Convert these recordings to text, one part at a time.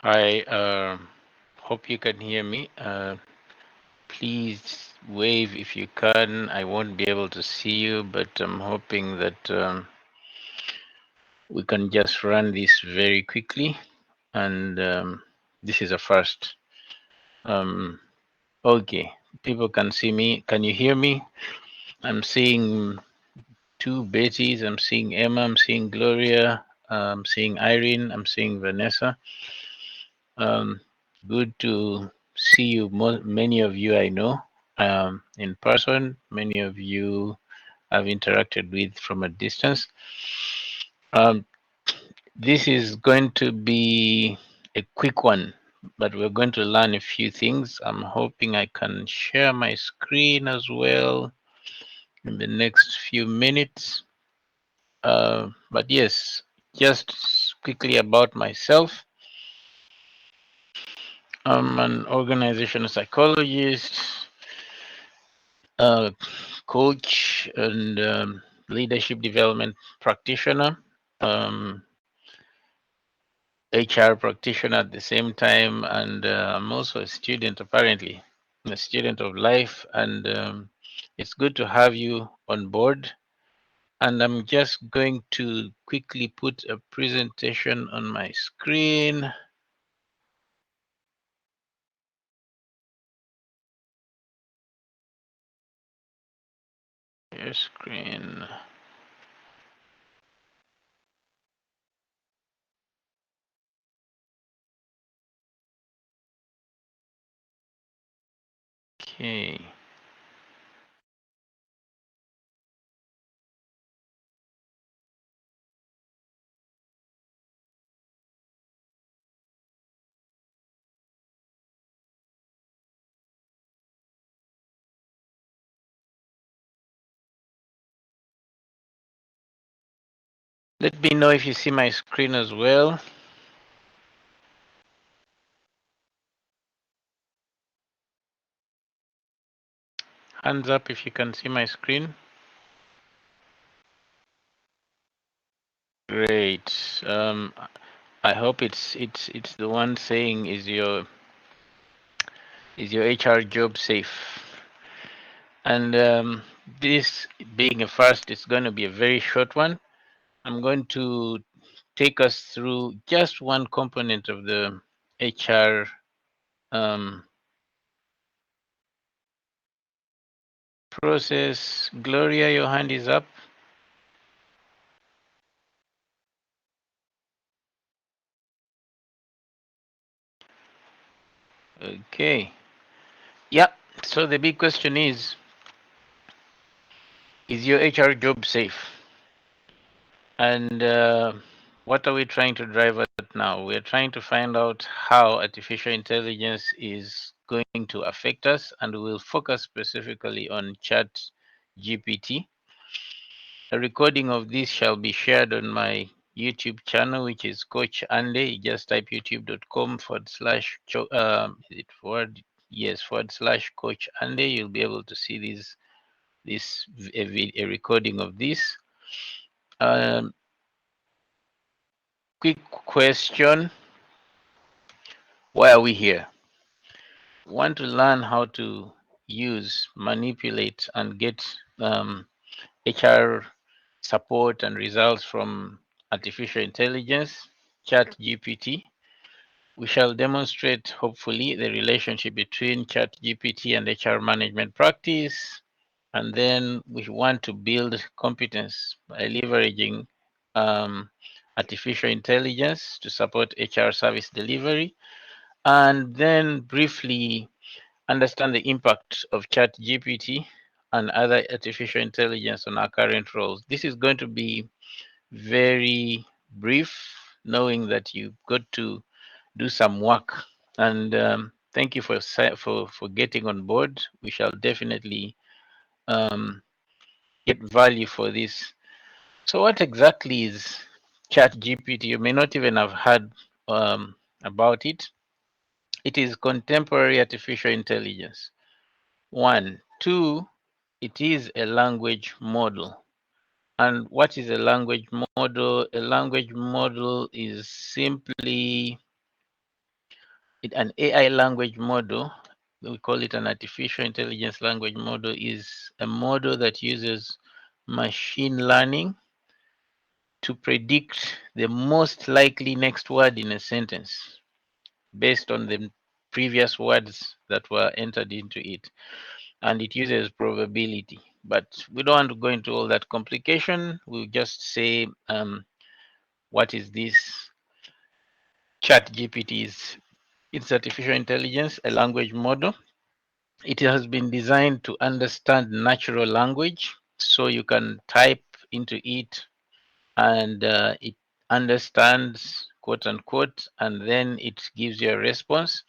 I hope you can hear me. Please wave if you can. I won't be able to see you, but I'm hoping that we can just run this very quickly. And this is a first. Um, okay, people can see me. Can you hear me? I'm seeing two Bettys. I'm seeing Emma. I'm seeing Gloria. I'm seeing Irene. I'm seeing Vanessa. Um, Good to see you. Many of you I know in person. Many of you I've interacted with from a distance. Um, this is going to be a quick one, but we're going to learn a few things. I'm hoping I can share my screen as well in the next few minutes. But yes, just quickly about myself. I'm an organizational psychologist, uh, coach, and leadership development practitioner, HR practitioner at the same time, and I'm also a student, apparently, a student of life. And it's good to have you on board. And I'm just going to quickly put a presentation on my screen. Your screen. Okay. Let me know if you see my screen as well. Hands up if you can see my screen. Great. I hope it's the one saying is your HR job safe? And this being a first, it's going to be a very short one. I'm going to take us through just one component of the HR process. Gloria, your hand is up. Okay. Yeah. So the big question is your HR job safe? And what are we trying to drive at now? We're trying to find out how artificial intelligence is going to affect us, and we'll focus specifically on Chat GPT. A recording of this shall be shared on my YouTube channel, which is Coach Andy. You just type youtube.com/is it forward? Yes, /Coach Andy. You'll be able to see a recording of this. Um, Quick question. Why are we here? Want to learn how to use, manipulate, and get HR support and results from artificial intelligence, ChatGPT. We shall demonstrate, hopefully, the relationship between ChatGPT and HR management practice. And then we want to build competence by leveraging artificial intelligence to support HR service delivery. And then briefly understand the impact of ChatGPT and other artificial intelligence on our current roles. This is going to be very brief, knowing that you've got to do some work. And thank you for getting on board. We shall definitely um, get value for this. So, what exactly is ChatGPT? You may not even have heard about it. It is contemporary artificial intelligence. One. Two, it is a language model. And what is a language model? A language model is simply An AI language model, we call it an artificial intelligence language model, is a model that uses machine learning to predict the most likely next word in a sentence based on the previous words that were entered into it. And it uses probability. But we don't want to go into all that complication. We'll just say, what is this? ChatGPT is it's artificial intelligence, a language model. It has been designed to understand natural language, so you can type into it and it understands, quote unquote, and then it gives you a response.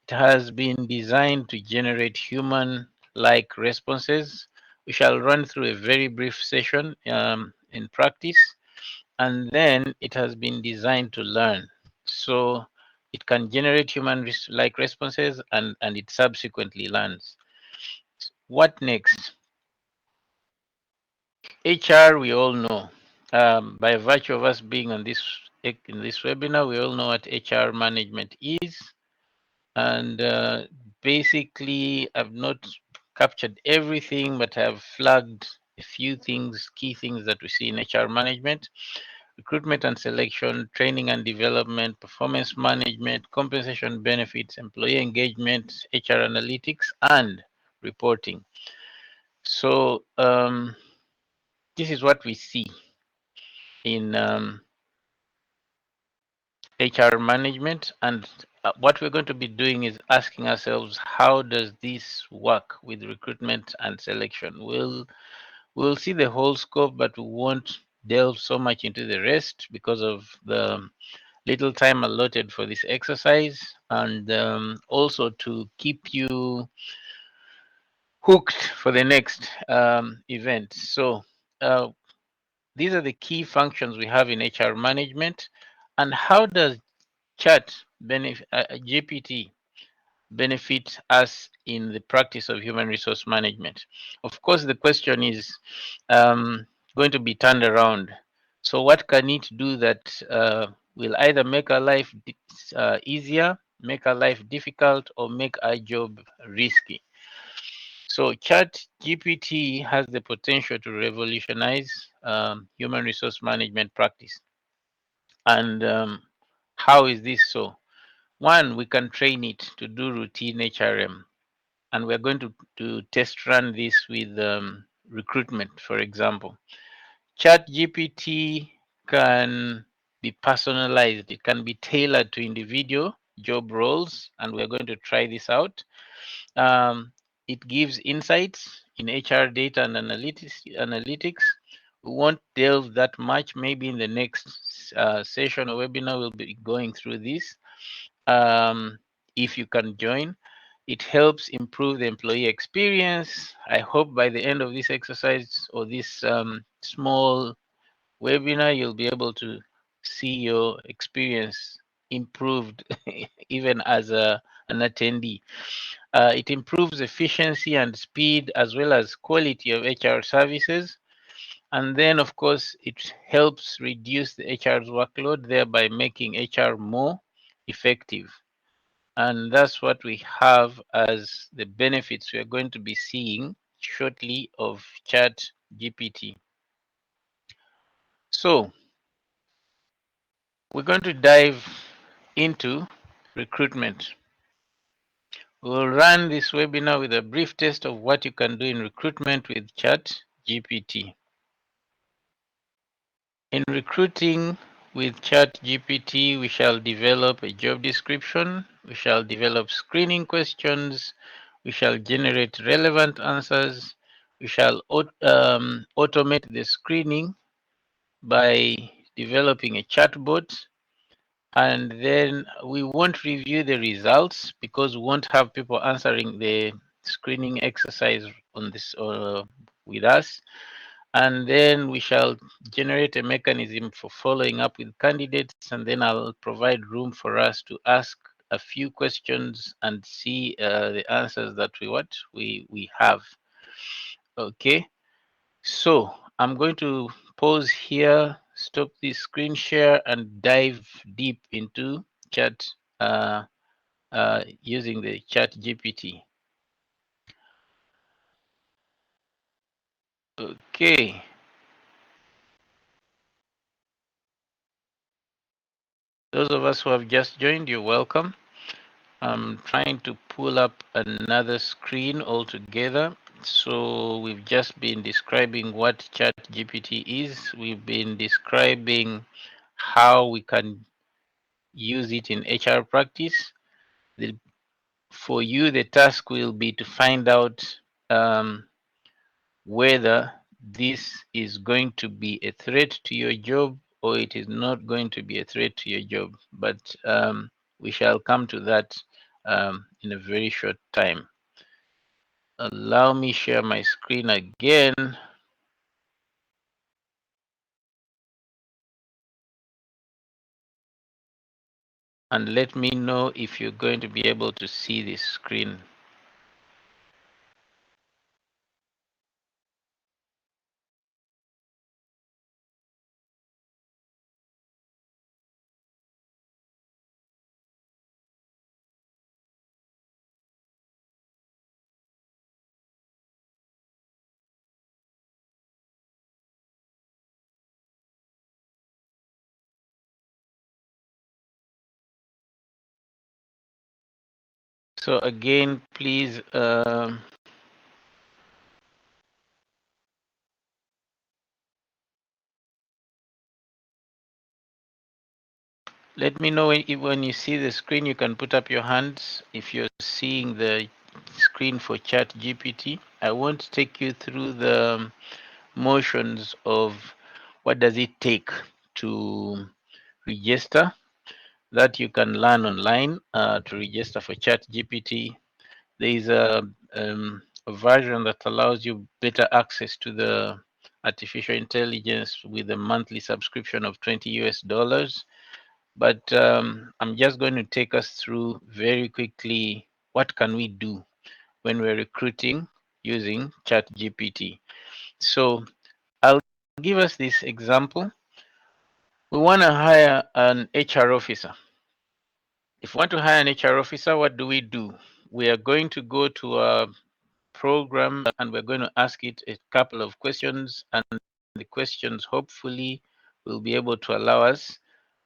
It has been designed to generate human like responses. We shall run through a very brief session in practice, and then it has been designed to learn. So it can generate human like responses, and it subsequently learns. What next? HR, we all know. By virtue of us being on this in this webinar, we all know what HR management is. And basically, I've not captured everything, but I've flagged a few things, key things that we see in HR management: recruitment and selection, training and development, performance management, compensation benefits, employee engagement, HR analytics, and reporting. So this is what we see in HR management, and what we're going to be doing is asking ourselves, how does this work with recruitment and selection? We'll see the whole scope, but we won't delve so much into the rest because of the little time allotted for this exercise, and also to keep you hooked for the next event. So uh, these are the key functions we have in HR management. And how does GPT benefit us in the practice of human resource management? Of course, the question is going to be turned around. So what can it do that will either make our life easier, make our life difficult, or make our job risky? So ChatGPT has the potential to revolutionize human resource management practice. And how is this so? One, we can train it to do routine HRM, and we're going to test run this with recruitment, for example. ChatGPT can be personalized. It can be tailored to individual job roles, and we're going to try this out. It gives insights in HR data and analytics. We won't delve that much. Maybe in the next session or webinar, we'll be going through this. If you can join, it helps improve the employee experience. I hope by the end of this exercise or this small webinar, you'll be able to see your experience improved even as an attendee. It improves efficiency and speed as well as quality of HR services. And then, of course, it helps reduce the HR's workload, thereby making HR more effective. And that's what we have as the benefits we are going to be seeing shortly of ChatGPT. So we're going to dive into recruitment. We'll run this webinar with a brief test of what you can do in recruitment with ChatGPT. In recruiting with ChatGPT, we shall develop a job description, we shall develop screening questions, we shall generate relevant answers, we shall automate the screening by developing a chatbot, and then we won't review the results because we won't have people answering the screening exercise on this with us. And then we shall generate a mechanism for following up with candidates, and then I'll provide room for us to ask a few questions and see the answers that we have. Okay, so I'm going to pause here, stop this screen share, and dive deep into chat using the ChatGPT. Okay. Those of us who have just joined, you're welcome. I'm trying to pull up another screen altogether. So we've just been describing what ChatGPT is. We've been describing how we can use it in HR practice. For you, the task will be to find out um, whether this is going to be a threat to your job or it is not going to be a threat to your job. But we shall come to that in a very short time. Allow me share my screen again. And let me know if you're going to be able to see this screen. So again, please let me know when you see the screen. You can put up your hands if you're seeing the screen for ChatGPT. I won't take you through the motions of what does it take to register. That you can learn online to register for ChatGPT. There is a version that allows you better access to the artificial intelligence with a monthly subscription of $20 US. But I'm just going to take us through very quickly what can we do when we're recruiting using ChatGPT. So I'll give us this example. We want to hire an HR officer. If we want to hire an HR officer, what do? We are going to go to a program and we're going to ask it a couple of questions, and the questions hopefully will be able to allow us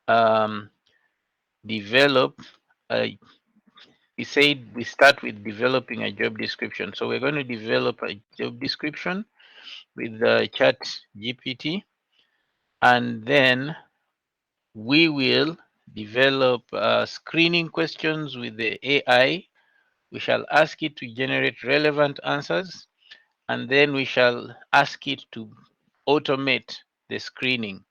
um, develop a, we said we start with developing a job description. So we're going to develop a job description with the chat GPT, and then we will develop screening questions with the AI. We shall ask it to generate relevant answers, and then we shall ask it to automate the screening.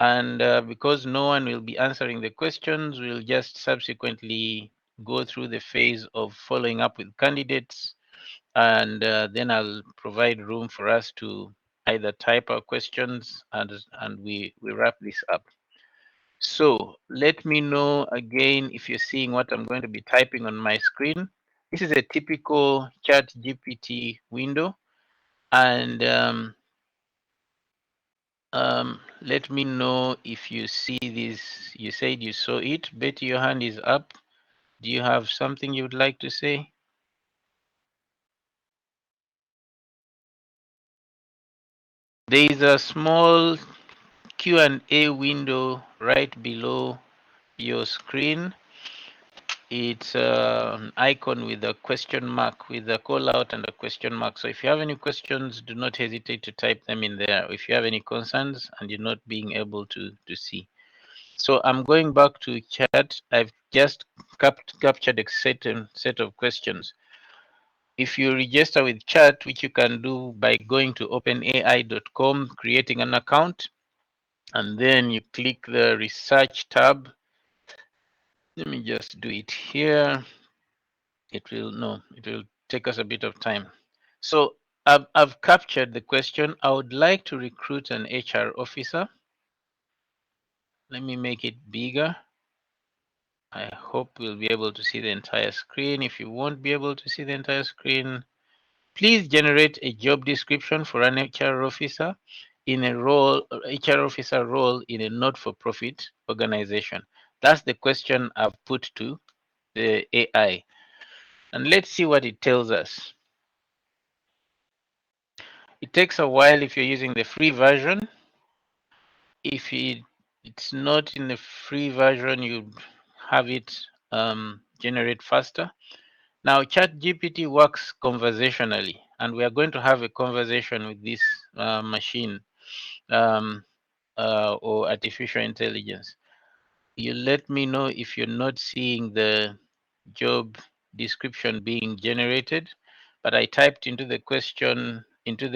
And because no one will be answering the questions, we'll just subsequently go through the phase of following up with candidates, and then I'll provide room for us to either type our questions, and we wrap this up. So let me know again if you're seeing what I'm going to be typing on my screen. This is a typical chat GPT window, and let me know if you see this. You said you saw it. Betty, your hand is up. Do you have something you would like to say? There is a small Q&A window right below your screen. It's an icon with a question mark, with a call out and a question mark. So if you have any questions, do not hesitate to type them in there. If you have any concerns and you're not being able to see. So I'm going back to chat. I've just captured a certain set of questions. If you register with chat, which you can do by going to openai.com, creating an account, and then you click the research tab. Let me just do it here. It will take us a bit of time. So I've captured the question. I would like to recruit an HR officer. Let me make it bigger. I hope we'll be able to see the entire screen. If you won't be able to see the entire screen, please generate a job description for an HR officer in a role, HR officer role in a not-for-profit organization. That's the question I've put to the AI. And let's see what it tells us. It takes a while if you're using the free version. If it's not in the free version, you have it generate faster. Now, ChatGPT works conversationally, and we are going to have a conversation with this machine um, or artificial intelligence. You let me know if you're not seeing the job description being generated, but I typed into the question into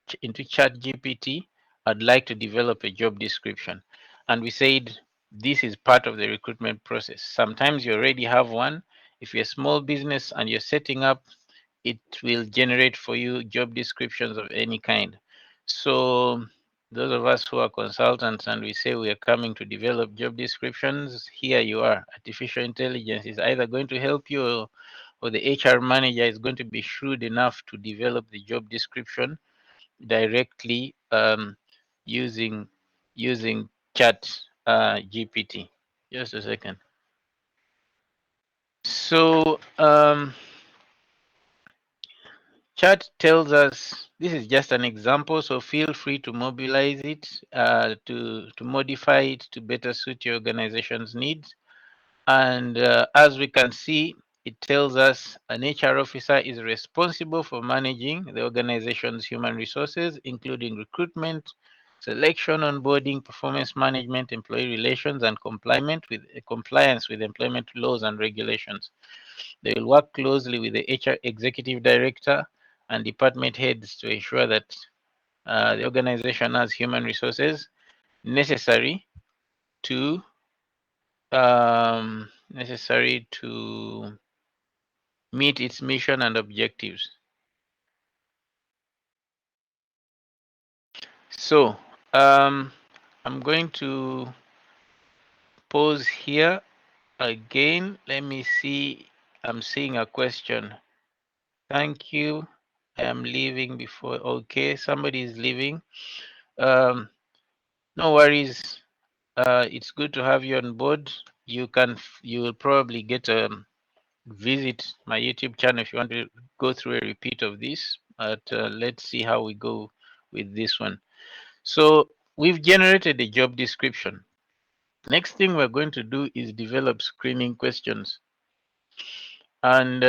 ChatGPT, I'd like to develop a job description. And we said this is part of the recruitment process. Sometimes you already have one. If you're a small business and you're setting up, it will generate for you job descriptions of any kind. So those of us who are consultants and we say we are coming to develop job descriptions, here you are. Artificial intelligence is either going to help you, or the HR manager is going to be shrewd enough to develop the job description directly using chat GPT. Just a second. So chat tells us this is just an example, so feel free to mobilize it to modify it to better suit your organization's needs. And as we can see, it tells us an HR officer is responsible for managing the organization's human resources, including recruitment, selection, onboarding, performance management, employee relations, and compliance with employment laws and regulations. They will work closely with the HR executive director and department heads to ensure that the organization has human resources necessary to meet its mission and objectives. So I'm going to pause here again. Let me see. I'm seeing a question. Thank you. I am leaving before. Okay, somebody is leaving. Um, no worries. It's good to have you on board. You will probably get a visit my YouTube channel if you want to go through a repeat of this. But let's see how we go with this one. So we've generated a job description. Next thing we're going to do is develop screening questions. And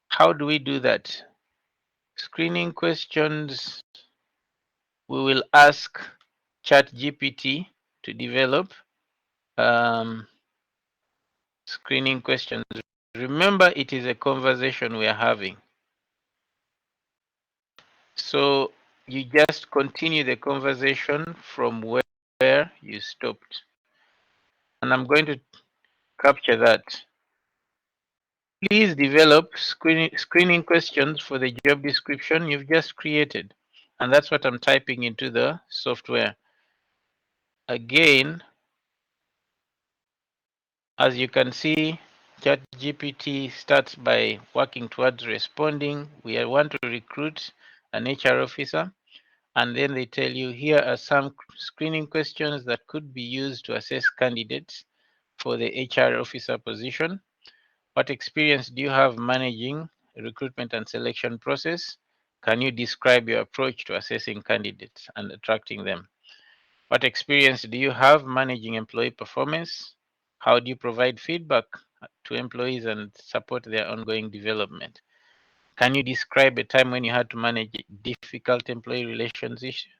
how do we do that? Screening questions, we will ask ChatGPT to develop screening questions. Remember, it is a conversation we are having. So you just continue the conversation from where you stopped. And I'm going to capture that. Please develop screening questions for the job description you've just created. And that's what I'm typing into the software. Again, as you can see, ChatGPT starts by working towards responding. We want to recruit an HR officer. And then they tell you here are some screening questions that could be used to assess candidates for the HR officer position. What experience do you have managing a recruitment and selection process? Can you describe your approach to assessing candidates and attracting them? What experience do you have managing employee performance? How do you provide feedback to employees and support their ongoing development? Can you describe a time when you had to manage difficult employee relations issues?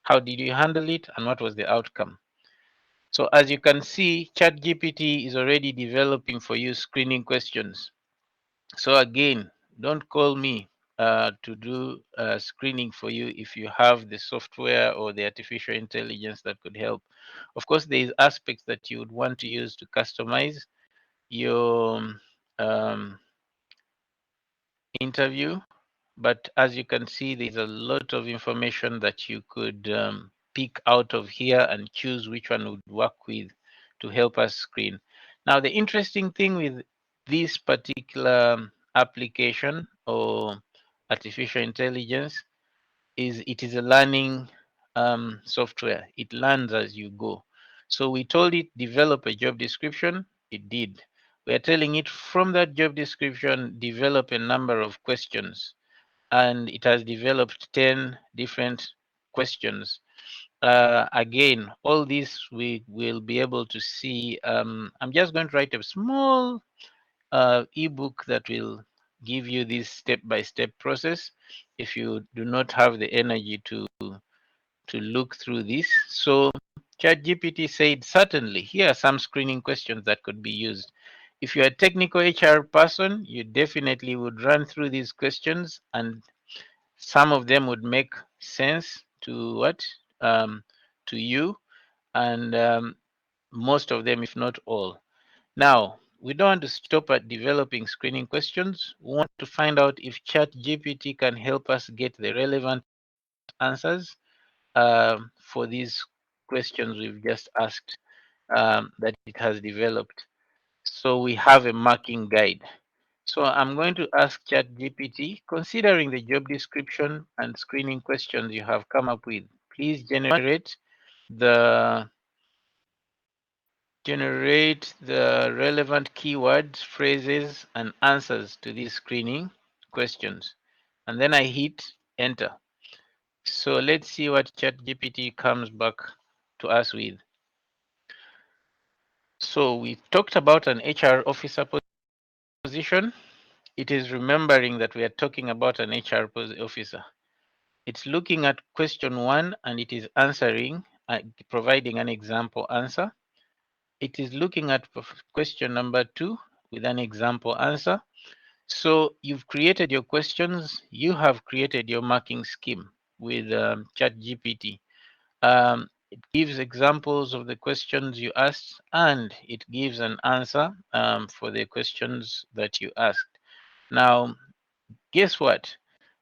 How did you handle it and what was the outcome? So as you can see, ChatGPT is already developing for you screening questions. So again, don't call me to do screening for you if you have the software or the artificial intelligence that could help. Of course, there is aspects that you would want to use to customize your interview. But as you can see, there's a lot of information that you could pick out of here and choose which one would work with to help us screen. Now, the interesting thing with this particular application or artificial intelligence is it is a learning software. It learns as you go. So we told it develop a job description. It did. We are telling it from that job description, develop a number of questions. And it has developed 10 different questions. Again, all this we will be able to see. I'm just going to write a small ebook that will give you this step-by-step process if you do not have the energy to look through this. So ChatGPT said, certainly, here are some screening questions that could be used. If you're a technical HR person, you definitely would run through these questions, and some of them would make sense to to you, and most of them, if not all. Now, we don't want to stop at developing screening questions. We want to find out if ChatGPT can help us get the relevant answers for these questions we've just asked that it has developed. So we have a marking guide. So I'm going to ask ChatGPT, considering the job description and screening questions you have come up with, please the generate the relevant keywords, phrases, and answers to these screening questions. And then I hit enter. So let's see what ChatGPT comes back to us with. So we talked about an HR officer position. It is remembering that we are talking about an HR officer. It's looking at question 1 and it is answering, providing an example answer. It is looking at question number 2 with an example answer. So you've created your questions, you have created your marking scheme with ChatGPT. It gives examples of the questions you asked, and it gives an answer for the questions that you asked. Now, guess what?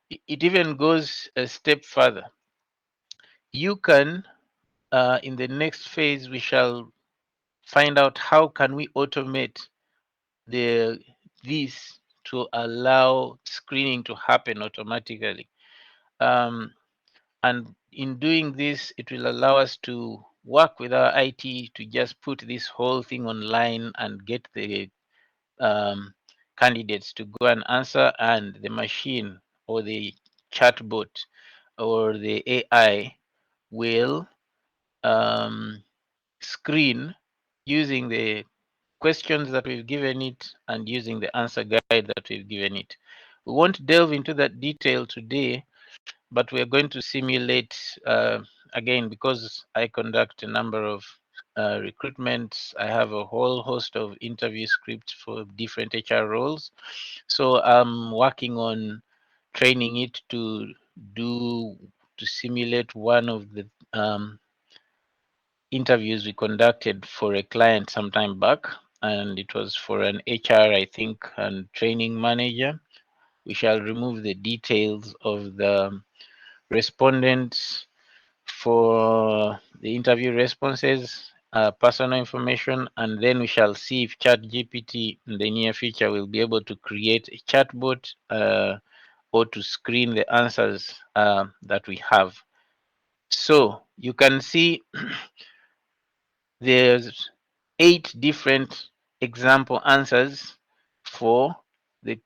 It even goes a step further. You can, in the next phase, we shall find out how can we automate this to allow screening to happen automatically. And in doing this, it will allow us to work with our IT to just put this whole thing online and get the candidates to go and answer, and the machine or the chatbot or the AI will screen using the questions that we've given it and using the answer guide that we've given it. We won't delve into that detail today, but we're going to simulate, again, because I conduct a number of recruitments. I have a whole host of interview scripts for different HR roles. So I'm working on training it to simulate one of the interviews we conducted for a client some time back, and it was for an HR, I think, and training manager. We shall remove the details of the respondents for the interview responses, personal information, and then we shall see if ChatGPT in the near future will be able to create a chatbot or to screen the answers that we have. So you can see there's 8 different example answers for the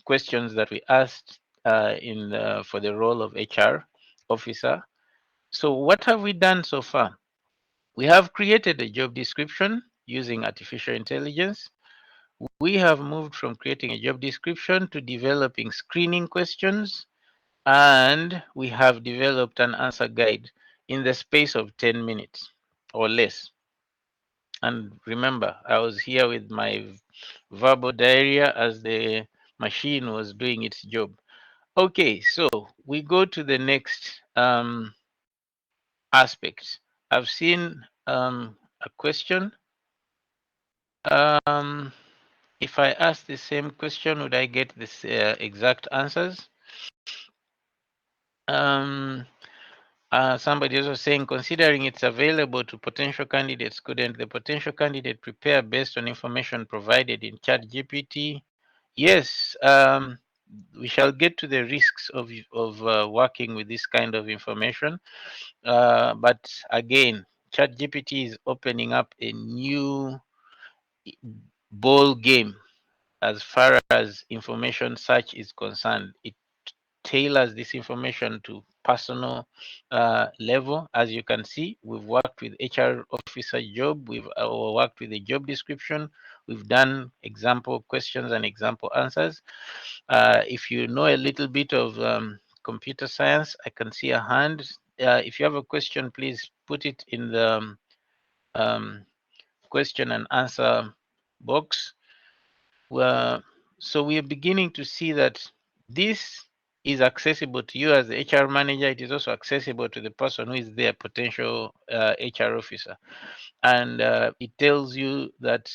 questions that we asked for the role of HR officer. So what have we done so far? We have created a job description using artificial intelligence. We have moved from creating a job description to developing screening questions, and we have developed an answer guide in the space of 10 minutes or less. And remember, I was here with my verbal diarrhea as the machine was doing its job. Okay, so we go to the next aspect. I've seen a question. If I ask the same question, would I get this exact answers? Somebody also saying, considering it's available to potential candidates, couldn't the potential candidate prepare based on information provided in ChatGPT? Yes, we shall get to the risks of working with this kind of information. But again, ChatGPT is opening up a new ball game as far as information search is concerned. It tailors this information to personal level. As you can see, we've worked with HR officer job, we've worked with the job description, we've done example questions and example answers. If you know a little bit of computer science, I can see a hand. If you have a question, please put it in the um, question and answer box. So we are beginning to see that this is accessible to you as the HR manager. It is also accessible to the person who is their potential HR officer. And it tells you that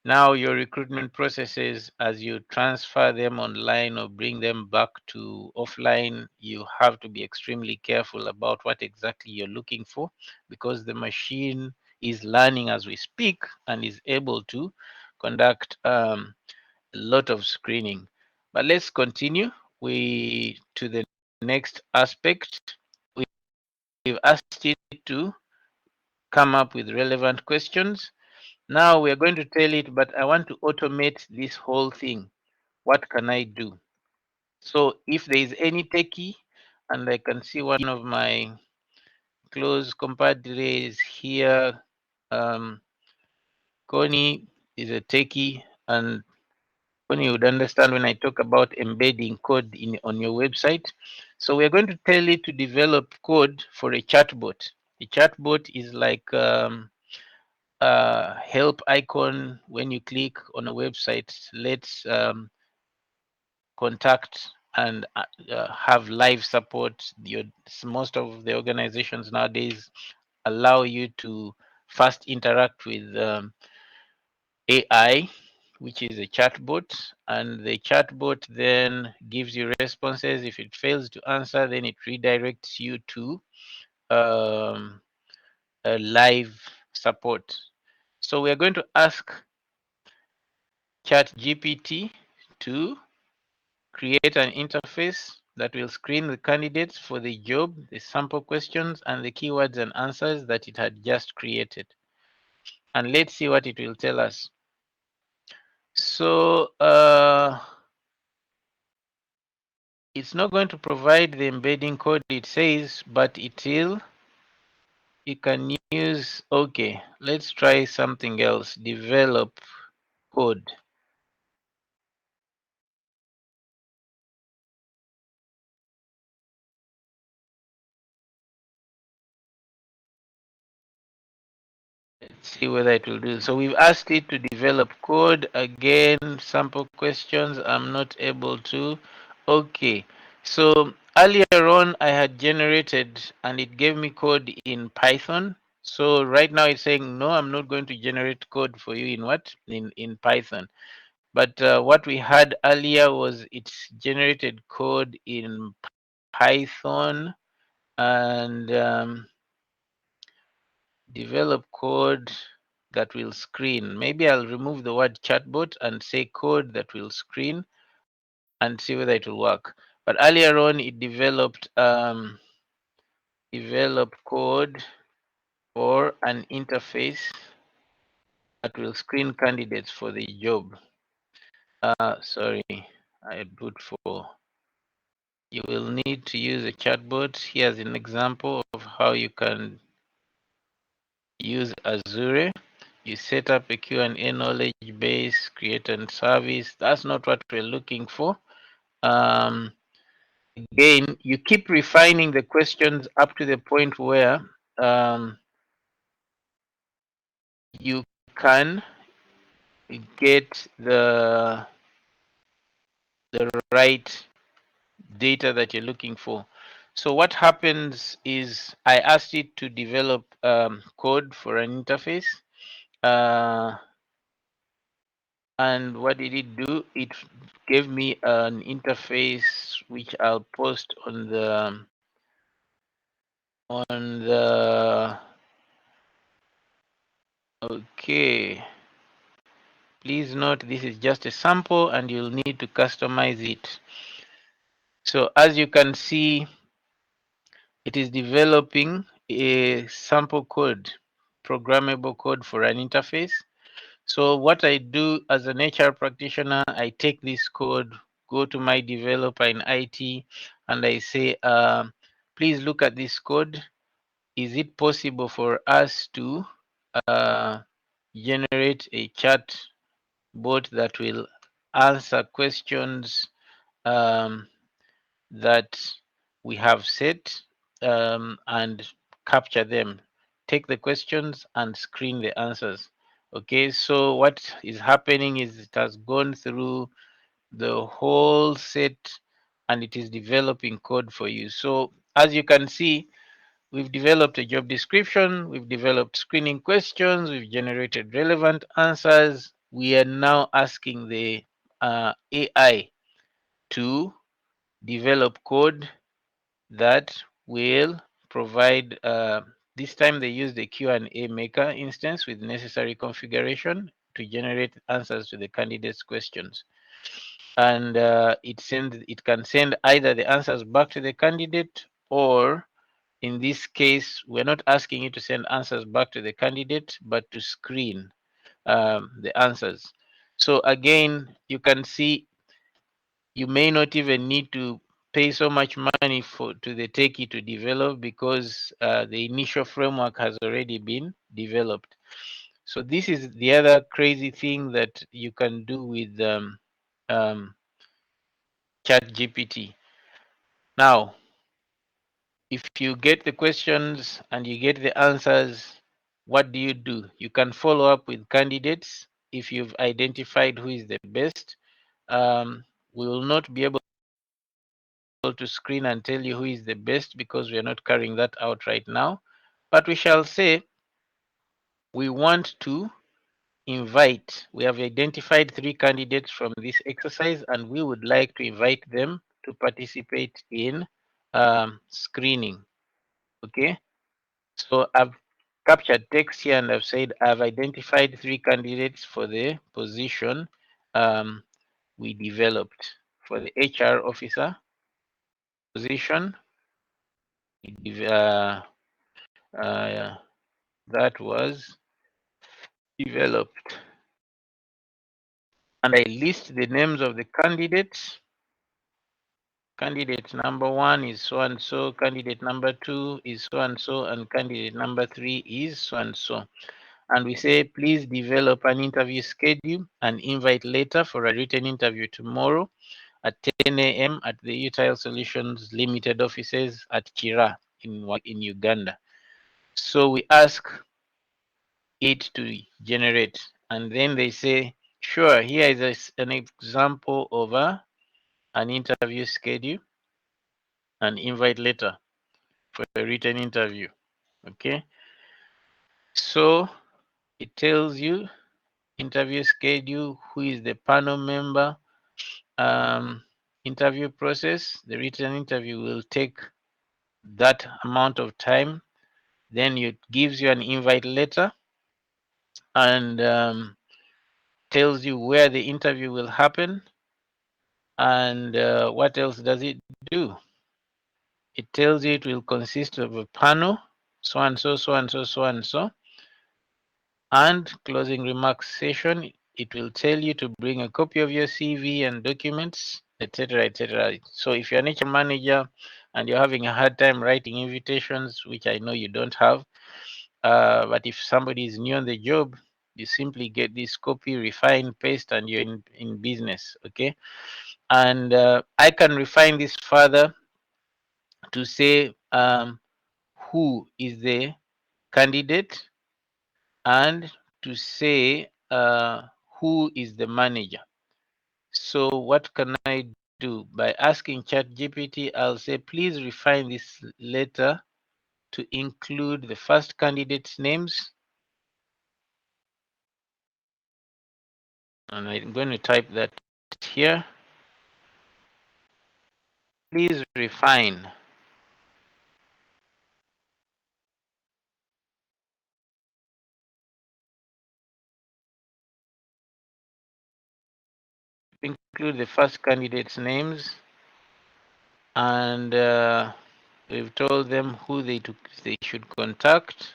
now your recruitment processes, as you transfer them online or bring them back to offline, you have to be extremely careful about what exactly you're looking for, because the machine is learning as we speak and is able to conduct a lot of screening. But let's continue to the next aspect. We've asked it to come up with relevant questions. Now we're going to tell it, but I want to automate this whole thing. What can I do? So if there is any techie, and I can see one of my close compadres here, Connie is a techie, and Connie would understand when I talk about embedding code on your website. So we're going to tell it to develop code for a chatbot. A chatbot is like help icon. When you click on a website, let's contact and have live support. Most of the organizations nowadays allow you to first interact with AI, which is a chatbot, and the chatbot then gives you responses. If it fails to answer, then it redirects you to um, a live support. So we are going to ask ChatGPT to create an interface that will screen the candidates for the job, the sample questions, and the keywords and answers that it had just created. And let's see what it will tell us. So it's not going to provide the embedding code it says, but you can use, okay, let's try something else, develop code. Let's see whether it will do. So we've asked it to develop code. Again, sample questions, I'm not able to. Okay, so earlier on I had generated and it gave me code in Python. So right now it's saying, no, I'm not going to generate code for you in what? In Python. But what we had earlier was it's generated code in Python and develop code that will screen. Maybe I'll remove the word chatbot and say code that will screen and see whether it will work. But earlier on, it developed code for an interface that will screen candidates for the job. Sorry, I put for. You will need to use a chatbot. Here's an example of how you can use Azure. You set up a Q&A knowledge base, create a service. That's not what we're looking for. Again, you keep refining the questions up to the point where you can get the right data that you're looking for. So what happens is I asked it to develop code for an interface. And what did it do? It gave me an interface which I'll post on the okay. Please note this is just a sample and you'll need to customize it. So as you can see, it is developing a sample code, programmable code for an interface. So what I do as an HR practitioner, I take this code, go to my developer in IT, and I say, please look at this code. Is it possible for us to generate a chat bot that will answer questions um, that we have set and capture them, take the questions and screen the answers. Okay, so what is happening is it has gone through the whole set and it is developing code for you. So as you can see, we've developed a job description, we've developed screening questions, we've generated relevant answers. We are now asking the AI to develop code that will provide, this time they use the Q&A maker instance with necessary configuration to generate answers to the candidates' questions. And it can send either the answers back to the candidate, or in this case, we're not asking you to send answers back to the candidate, but to screen the answers. So again, you can see you may not even need to pay so much money to the techie to develop, because the initial framework has already been developed. So this is the other crazy thing that you can do with ChatGPT. Now, if you get the questions and you get the answers, what do? You can follow up with candidates if you've identified who is the best. We will not be able to screen and tell you who is the best because we are not carrying that out right now. But we shall say we want to invite, we have identified 3 candidates from this exercise and we would like to invite them to participate in screening. Okay, so I've captured text here and I've said I've identified 3 candidates for the position we developed. For the HR officer position, uh, that was developed. And I list the names of the candidates. Candidate number 1 is so and so, candidate number 2 is so and so, and candidate number 3 is so and so. And we say, please develop an interview schedule and invite later for a written interview tomorrow at 10 a.m. at the Utile Solutions Limited offices at Kira in Uganda. So we ask it to generate, and then they say, sure, here is an example of an interview schedule, an invite letter for a written interview. Okay, so it tells you interview schedule, who is the panel member, interview process. The written interview will take that amount of time. Then it gives you an invite letter and tells you where the interview will happen. And what else does it do? It tells you it will consist of a panel, so and so, so and so, so and so, and closing remarks session. It will tell you to bring a copy of your CV and documents, etc., etc. So if you're an HR manager and you're having a hard time writing invitations, which I know you don't have, but if somebody is new on the job, you simply get this copy, refine, paste, and you're in business. Okay, and I can refine this further to say who is the candidate and to say who is the manager. So what can I do? By asking ChatGPT, I'll say, please refine this letter to include the first candidate's names. And I'm going to type that here. Please refine include the first candidate's names, and we've told them who they should contact,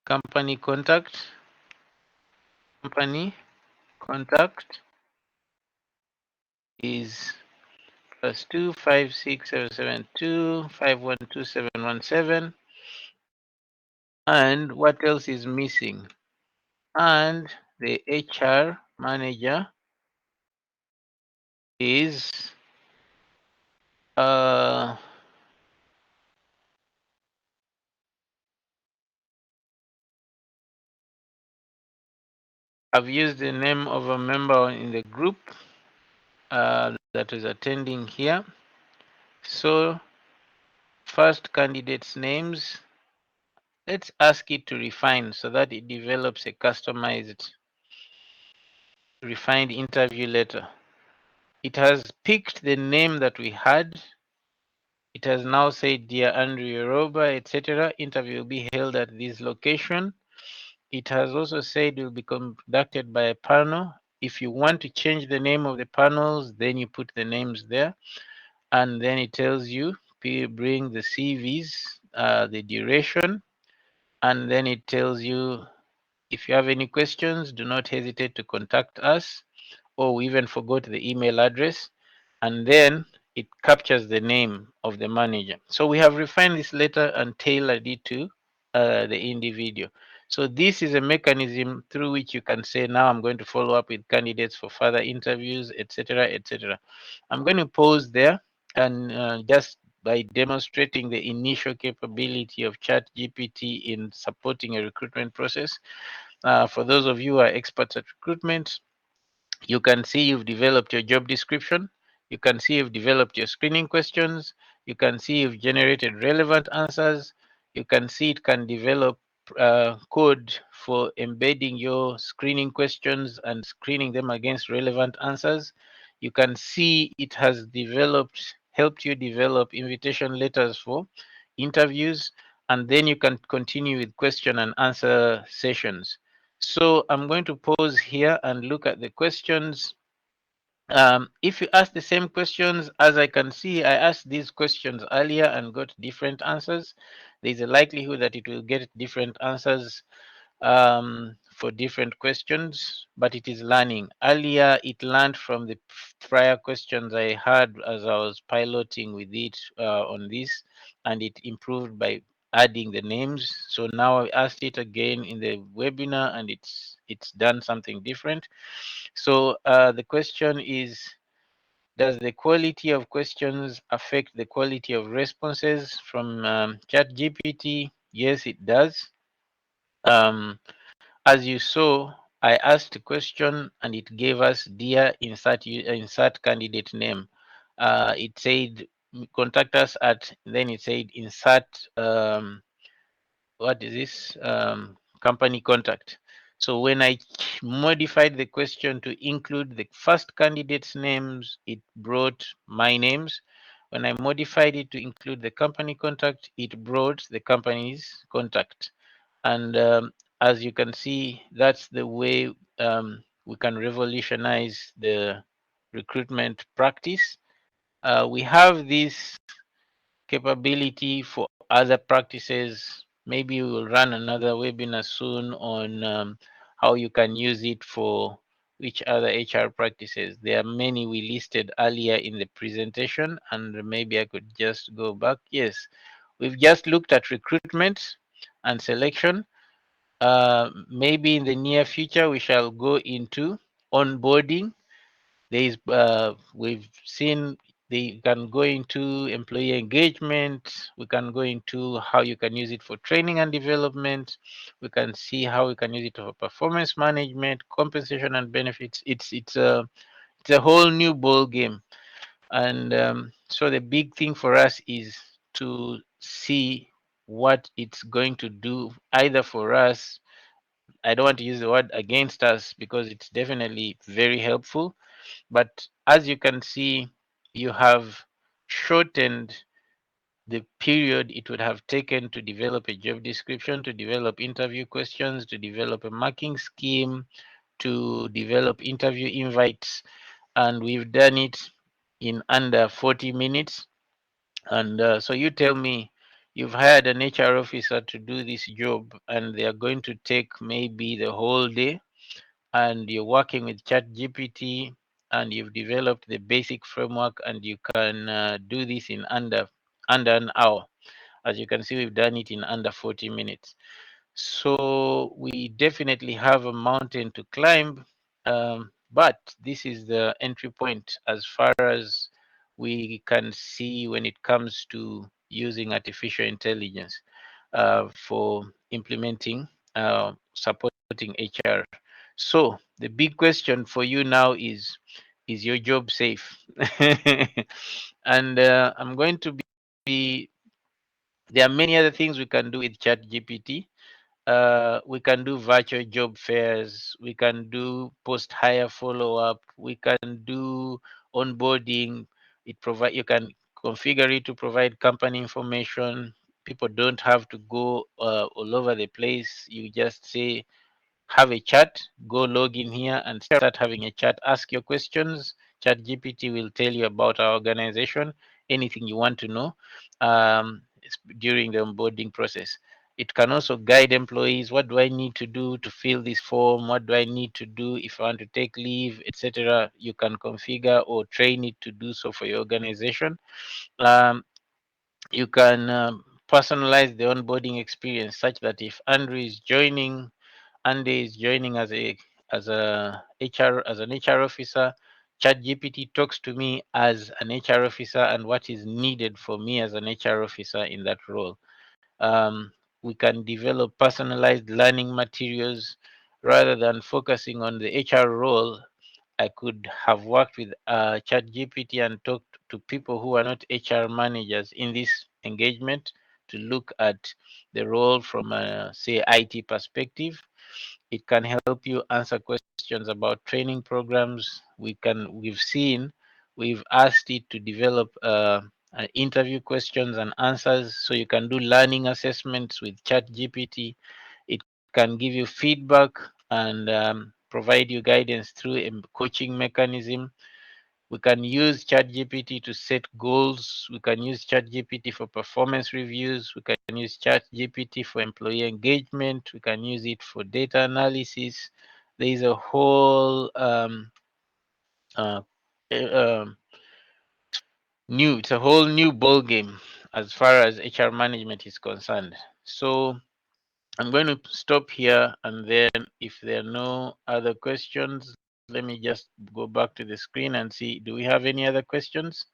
company contact, company contact is +2567725127117, and what else is missing? And the HR manager is uh, I've used the name of a member in the group that is attending here. So first candidate's names, let's ask it to refine so that it develops a customized, refined interview letter. It has picked the name that we had. It has now said, Dear Andrew Yoruba, etc. Interview will be held at this location. It has also said it will be conducted by a panel. If you want to change the name of the panels, then you put the names there. And then it tells you, bring the CVs, the duration, and then it tells you, if you have any questions, do not hesitate to contact us. Oh, we even forgot the email address. And then it captures the name of the manager. So we have refined this letter and tailored it to the individual. So this is a mechanism through which you can say, now I'm going to follow up with candidates for further interviews, etc., etc. I'm going to pause there, and just by demonstrating the initial capability of ChatGPT in supporting a recruitment process. For those of you who are experts at recruitment, you can see you've developed your job description. You can see you've developed your screening questions. You can see you've generated relevant answers. You can see it can develop code for embedding your screening questions and screening them against relevant answers. You can see it has helped you develop invitation letters for interviews, and then you can continue with question and answer sessions. So I'm going to pause here and look at the questions. If you ask the same questions, as I can see, I asked these questions earlier and got different answers. There's a likelihood that it will get different answers for different questions, but it is learning. Earlier, it learned from the prior questions I had as I was piloting with it on this, and it improved by adding the names. So now I asked it again in the webinar, and it's done something different. So the question is, does the quality of questions affect the quality of responses from ChatGPT? Yes, it does. As you saw, I asked a question and it gave us dear insert candidate name. It said contact us at, then it said insert what is this company contact. So when I modified the question to include the first candidate's names, it brought my names. When I modified it to include the company contact, it brought the company's contact. And as you can see, that's the way we can revolutionize the recruitment practice. We have this capability for other practices. Maybe we will run another webinar soon on how you can use it for which other HR practices. There are many we listed earlier in the presentation, and maybe I could just go back. Yes, we've just looked at recruitment and selection. Maybe in the near future, we shall go into onboarding. We've seen they can go into employee engagement. We can go into how you can use it for training and development. We can see how we can use it for performance management, compensation and benefits. It's a whole new ball game. And so the big thing for us is to see what it's going to do either for us. I don't want to use the word against us because it's definitely very helpful. But as you can see, you have shortened the period it would have taken to develop a job description, to develop interview questions, to develop a marking scheme, to develop interview invites. And we've done it in under 40 minutes. And so you tell me, you've hired an HR officer to do this job, and they are going to take maybe the whole day. and you're working with ChatGPT and you've developed the basic framework and you can do this in under an hour. As you can see, we've done it in under 40 minutes. So we definitely have a mountain to climb, but this is the entry point as far as we can see when it comes to using artificial intelligence for implementing, supporting HR. So the big question for you now is your job safe? And I'm going to be, there are many other things we can do with ChatGPT. We can do virtual job fairs, we can do post hire follow up, we can do onboarding. It provide, you can configure it to provide company information. People don't have to go all over the place. You just say have a chat, go log in here and start having a chat, ask your questions. Chat GPT will tell you about our organization, anything you want to know during the onboarding process. It can also guide employees. What do I need to do to fill this form? What do I need to do if I want to take leave, etc.? You can configure or train it to do so for your organization. You can personalize the onboarding experience such that if Andrew is joining, Andy is joining as a HR as an HR officer. ChatGPT talks to me as an HR officer and what is needed for me as an HR officer in that role. We can develop personalized learning materials rather than focusing on the HR role. I could have worked with ChatGPT and talked to people who are not HR managers in this engagement to look at the role from a, say, IT perspective. It can help you answer questions about training programs. We've asked it to develop interview questions and answers, so you can do learning assessments with ChatGPT. It can give you feedback and provide you guidance through a coaching mechanism. We can use ChatGPT to set goals. We can use ChatGPT for performance reviews. We can use ChatGPT for employee engagement. We can use it for data analysis. There is a whole uh, um, it's a whole new ball game as far as HR management is concerned. So I'm going to stop here, and then if there are no other questions, let me just go back to the screen and see, do we have any other questions?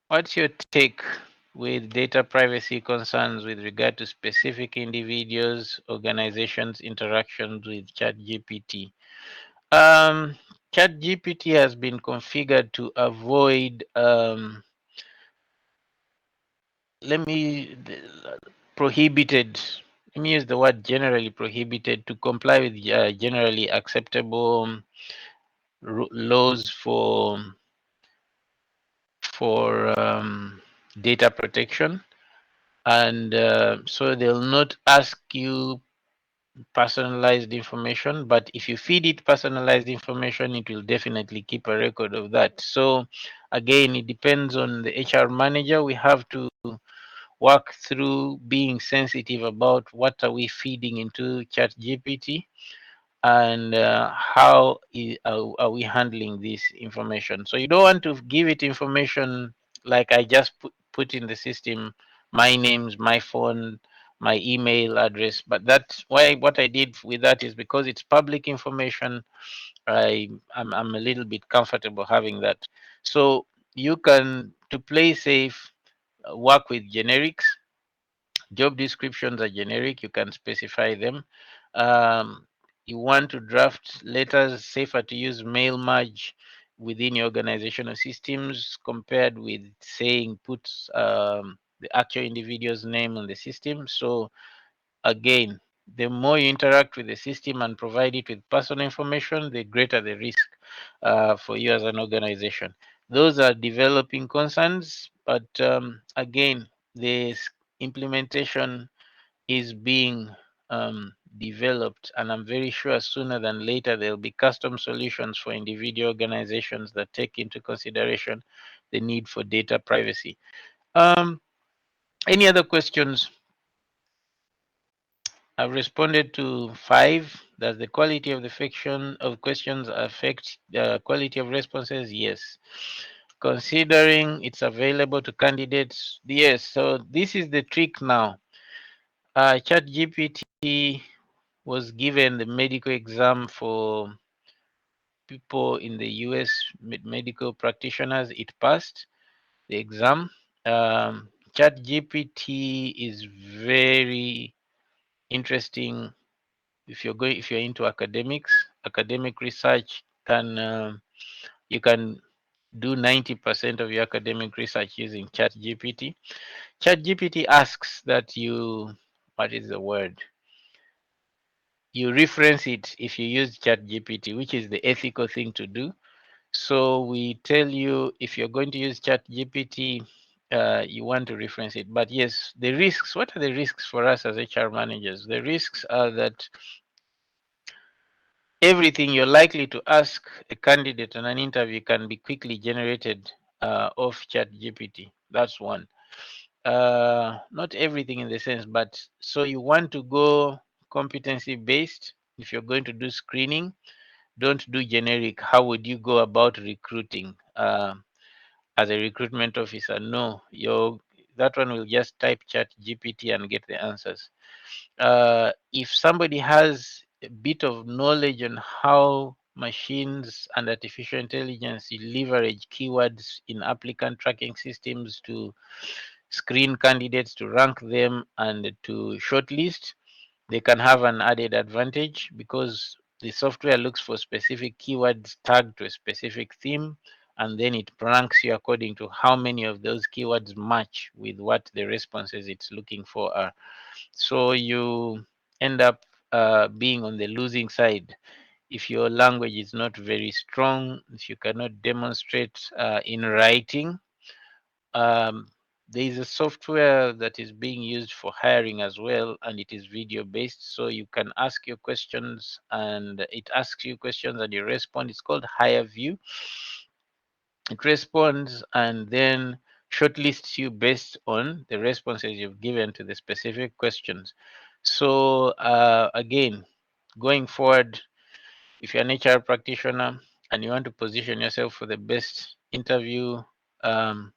What's your take with data privacy concerns with regard to specific individuals, organizations' interactions with ChatGPT? Um, ChatGPT has been configured to avoid, prohibited, let me use the word generally prohibited, to comply with generally acceptable laws for data protection. And so they'll not ask you personalized information, but if you feed it personalized information, it will definitely keep a record of that. So again, it depends on the HR manager. We have to work through being sensitive about what are we feeding into ChatGPT and how are we handling this information. So you don't want to give it information like I just put in the system, my names, my phone, my email address. But that's why what I did with that is because it's public information. I'm a little bit comfortable having that. So you can, to play safe, work with generics. Job descriptions are generic, you can specify them. You want to draft letters, safer to use mail merge within your organizational systems compared with saying put the actual individual's name on the system. So again, the more you interact with the system and provide it with personal information, the greater the risk for you as an organization. Those are developing concerns, but again, the implementation is being developed, and I'm very sure sooner than later there'll be custom solutions for individual organizations that take into consideration the need for data privacy. Any other questions? I've responded to 5. Does the quality of the fiction of questions affect the quality of responses? Yes. Considering it's available to candidates, yes. So this is the trick now. ChatGPT was given the medical exam for people in the US, medical practitioners. It passed the exam. ChatGPT is very interesting if you're into academics. Academic research can you can do 90% of your academic research using ChatGPT. ChatGPT asks that you, what is the word? You reference it if you use ChatGPT, which is the ethical thing to do. So we tell you if you're going to use ChatGPT, you want to reference it. But yes, the risks, what are the risks for us as HR managers? The risks are that everything you're likely to ask a candidate in an interview can be quickly generated off ChatGPT. That's one. Not everything in the sense, but so you want to go competency based. If you're going to do screening, don't do generic. How would you go about recruiting as a recruitment officer? No, that one will just type ChatGPT and get the answers. If somebody has a bit of knowledge on how machines and artificial intelligence leverage keywords in applicant tracking systems to screen candidates, to rank them, and to shortlist, they can have an added advantage because the software looks for specific keywords tagged to a specific theme, and then it ranks you according to how many of those keywords match with what the responses it's looking for are. So you end up being on the losing side if your language is not very strong, if you cannot demonstrate in writing. um, there is a software that is being used for hiring as well, and it is video based. So you can ask your questions and it asks you questions and you respond. It's called Hire View. It responds and then shortlists you based on the responses you've given to the specific questions. So again, going forward, if you're an HR practitioner and you want to position yourself for the best interview, um,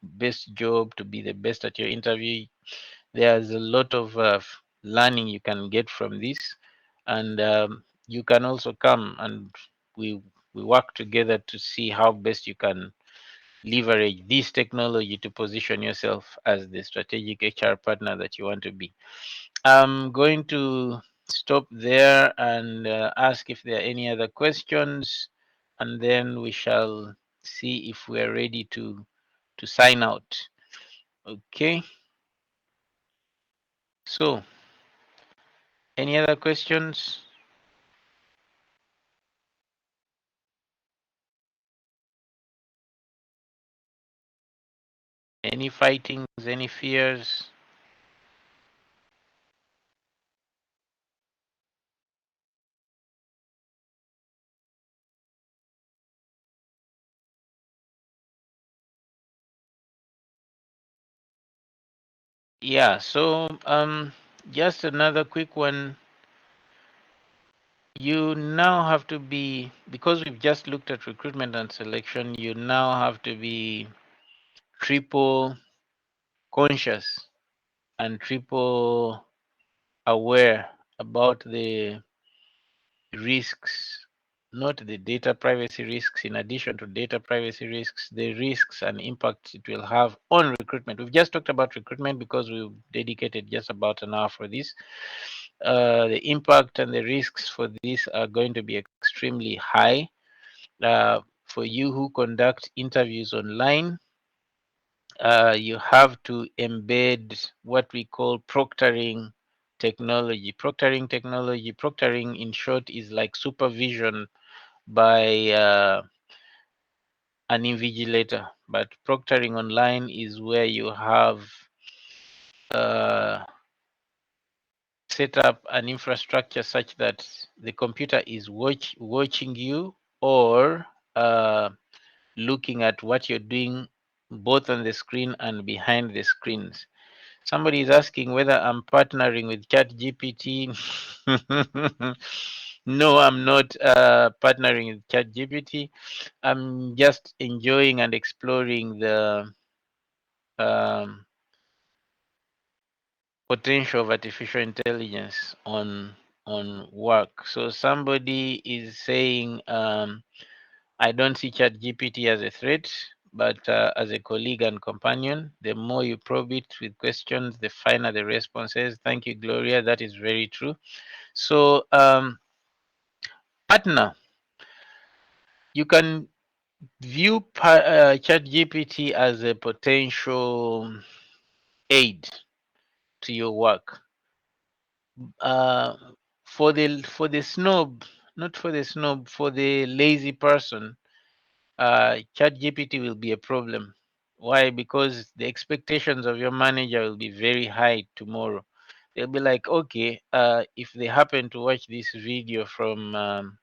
best job, to be the best at your interview, there's a lot of learning you can get from this, and you can also come and we we work together to see how best you can leverage this technology to position yourself as the strategic HR partner that you want to be. I'm going to stop there and ask if there are any other questions, and then we shall see if we are ready to sign out. Okay. So, any other questions? Any fightings? Any fears? Yeah. So, just another quick one. You now have to be, because we've just looked at recruitment and selection, you now have to be triple conscious and triple aware about the risks, not the data privacy risks, in addition to data privacy risks, the risks and impacts it will have on recruitment. We've just talked about recruitment because we've dedicated just about an hour for this. The impact and the risks for this are going to be extremely high. For you who conduct interviews online, you have to embed what we call proctoring technology. Proctoring in short is like supervision by an invigilator, but proctoring online is where you have uh, set up an infrastructure such that the computer is watching you, or looking at what you're doing both on the screen and behind the screens. Somebody is asking whether I'm partnering with ChatGPT. No, I'm not partnering with ChatGPT. I'm just enjoying and exploring the um, potential of artificial intelligence on work. So somebody is saying, I don't see ChatGPT as a threat, but as a colleague and companion. The more you probe it with questions, the finer the responses. Thank you, Gloria. That is very true. So, partner, you can view ChatGPT as a potential aid to your work. Uh, for the snob, not for the snob, for the lazy person, ChatGPT will be a problem. Why? Because the expectations of your manager will be very high tomorrow. They'll be like, okay, if they happen to watch this video from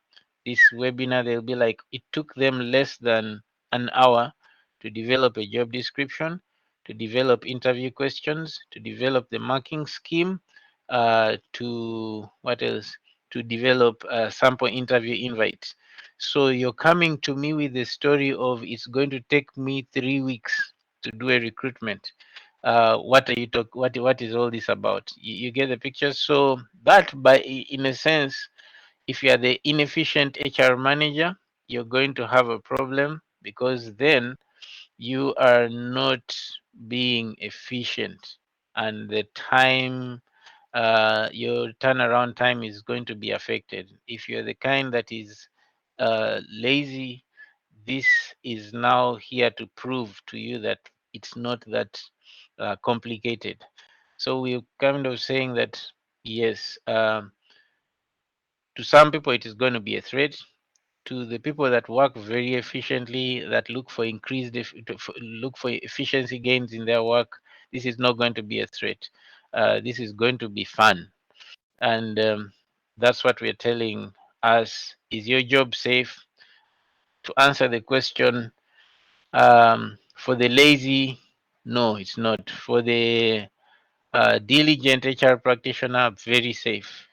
this webinar, they'll be like, it took them less than an hour to develop a job description, to develop interview questions, to develop the marking scheme, to what else? To develop sample interview invites. So you're coming to me with the story of it's going to take me 3 weeks to do a recruitment. What are you talk? What is all this about? You get the picture. So that, by in a sense, if you are the inefficient HR manager, you're going to have a problem because then you are not being efficient, and the time, your turnaround time is going to be affected. If you're the kind that is lazy, this is now here to prove to you that it's not that complicated. So we're kind of saying that yes, to some people it is going to be a threat. To the people that work very efficiently, that look for look for efficiency gains in their work, this is not going to be a threat. This is going to be fun, and that's what we're telling us. Is your job safe? To answer the question, for the lazy, no, it's not. For the diligent HR practitioner, very safe.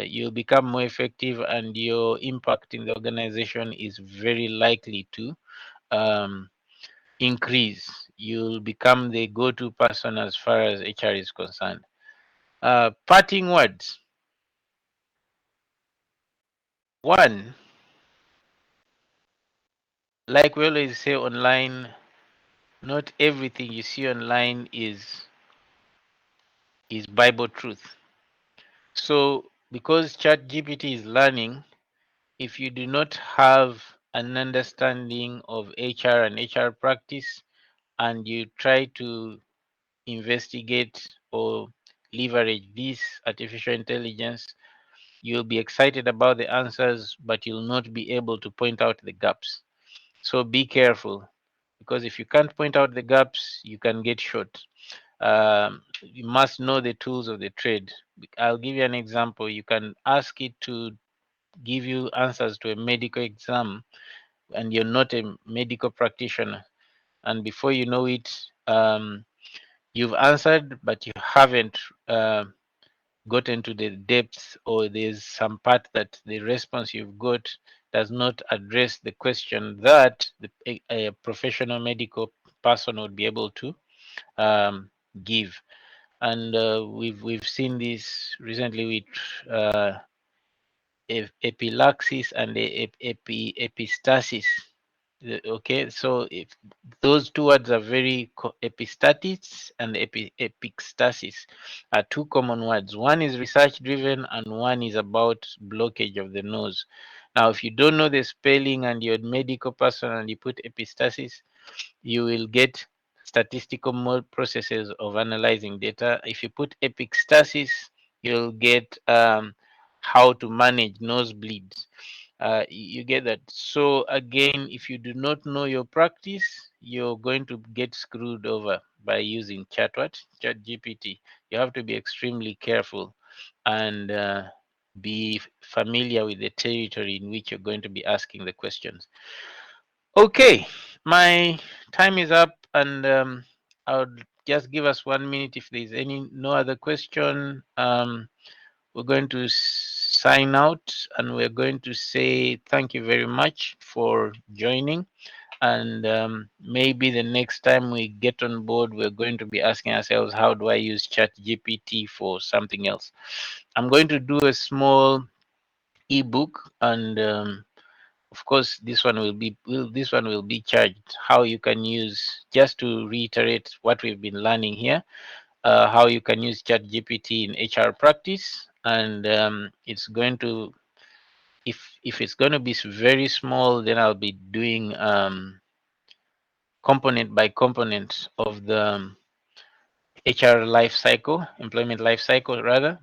You'll become more effective, and your impact in the organization is very likely to um, increase. You'll become the go-to person as far as HR is concerned. Parting words. One, like we always say online, not everything you see online is Bible truth. So because ChatGPT is learning, if you do not have an understanding of HR and HR practice, and you try to investigate or leverage this artificial intelligence, you'll be excited about the answers, but you'll not be able to point out the gaps. So be careful, because if you can't point out the gaps, you can get shot. You must know the tools of the trade. I'll give you an example. You can ask it to give you answers to a medical exam, and you're not a medical practitioner. And before you know it, you've answered, but you haven't gotten to the depth, or there's some part that the response you've got does not address the question that a professional medical person would be able to um, give. And we've seen this recently with epilaxis and epistasis. Okay, so if those two words are very epistatis and epistasis are two common words. One is research driven and one is about blockage of the nose. Now, if you don't know the spelling and you're a medical person and you put epistasis, you will get statistical mode processes of analyzing data. If you put epistasis, you'll get how to manage nosebleeds. You get that. So again, if you do not know your practice, you're going to get screwed over by using chat GPT. You have to be extremely careful and be familiar with the territory in which you're going to be asking the questions. Okay, my time is up, and I would just give us 1 minute. If there's no other question, we're going to sign out, and we're going to say thank you very much for joining. And maybe the next time we get on board, we're going to be asking ourselves, how do I use ChatGPT for something else? I'm going to do a small ebook, and of course, this one will be charged. How you can use, just to reiterate what we've been learning here, how you can use ChatGPT in HR practice, and it's going to, if it's going to be very small, then I'll be doing component by component of the HR life cycle, employment life cycle rather.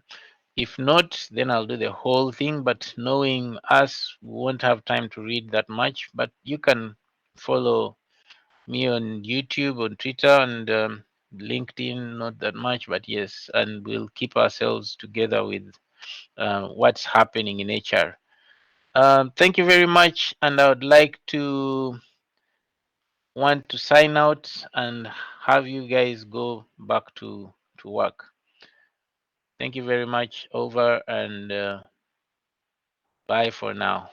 If not, then I'll do the whole thing. But knowing us, we won't have time to read that much. But you can follow me on YouTube, on Twitter, and LinkedIn, not that much, but yes, and we'll keep ourselves together with what's happening in HR. Thank you very much, and I would like to want to sign out and have you guys go back to work. Thank you very much. Over and bye for now.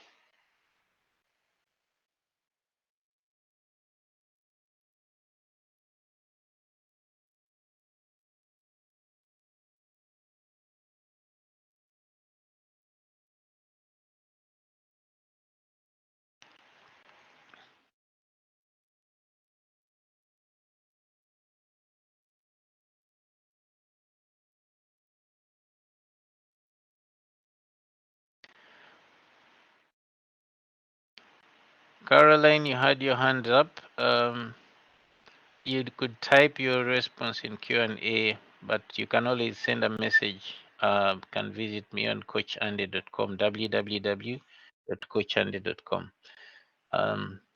Caroline, you had your hand up. You could type your response in Q&A, but you can always send a message. Can visit me on coachandy.com, www.coachandy.com.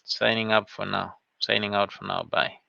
Signing up for now. Signing out for now. Bye.